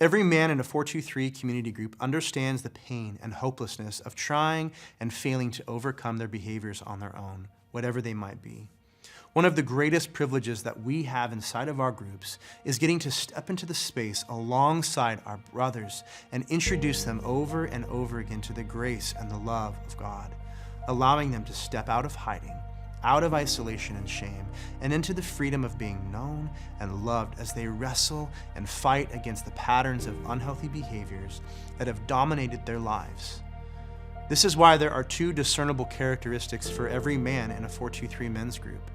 Every man in a 423 community group understands the pain and hopelessness of trying and failing to overcome their behaviors on their own, whatever they might be. One of the greatest privileges that we have inside of our groups is getting to step into the space alongside our brothers and introduce them over and over again to the grace and the love of God, allowing them to step out of hiding, out of isolation and shame, and into the freedom of being known and loved as they wrestle and fight against the patterns of unhealthy behaviors that have dominated their lives. This is why there are two discernible characteristics for every man in a 423 men's group: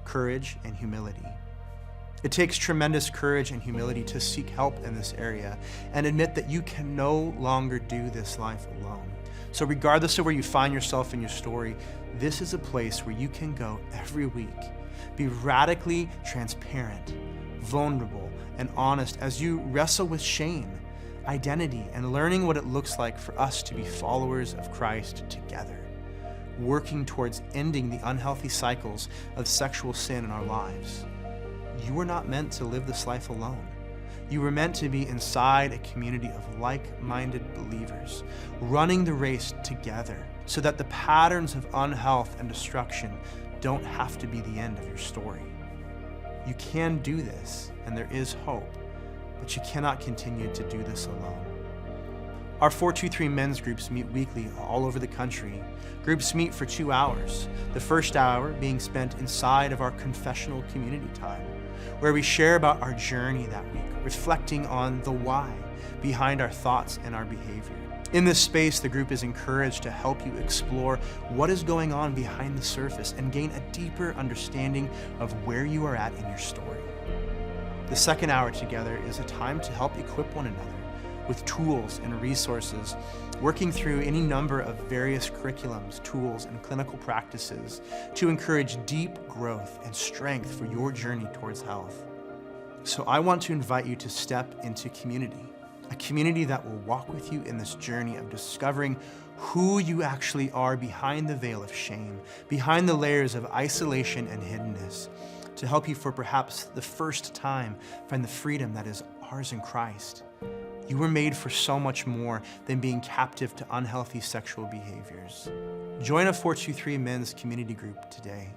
courage and humility. It takes tremendous courage and humility to seek help in this area and admit that you can no longer do this life alone. So regardless of where you find yourself in your story, this is a place where you can go every week. Be radically transparent, vulnerable, and honest as you wrestle with shame, identity, and learning what it looks like for us to be followers of Christ together, working towards ending the unhealthy cycles of sexual sin in our lives. You were not meant to live this life alone. You were meant to be inside a community of like-minded believers, running the race together so that the patterns of unhealth and destruction don't have to be the end of your story. You can do this, and there is hope, but you cannot continue to do this alone. Our 423 men's groups meet weekly all over the country. Groups meet for 2 hours, the first hour being spent inside of our confessional community time, where we share about our journey that week, reflecting on the why behind our thoughts and our behavior. In this space, the group is encouraged to help you explore what is going on behind the surface and gain a deeper understanding of where you are at in your story. The second hour together is a time to help equip one another with tools and resources, working through any number of various curriculums, tools, and clinical practices to encourage deep growth and strength for your journey towards health. So I want to invite you to step into community, a community that will walk with you in this journey of discovering who you actually are behind the veil of shame, behind the layers of isolation and hiddenness, to help you for perhaps the first time find the freedom that is ours in Christ. You were made for so much more than being captive to unhealthy sexual behaviors. Join a 423 men's community group today.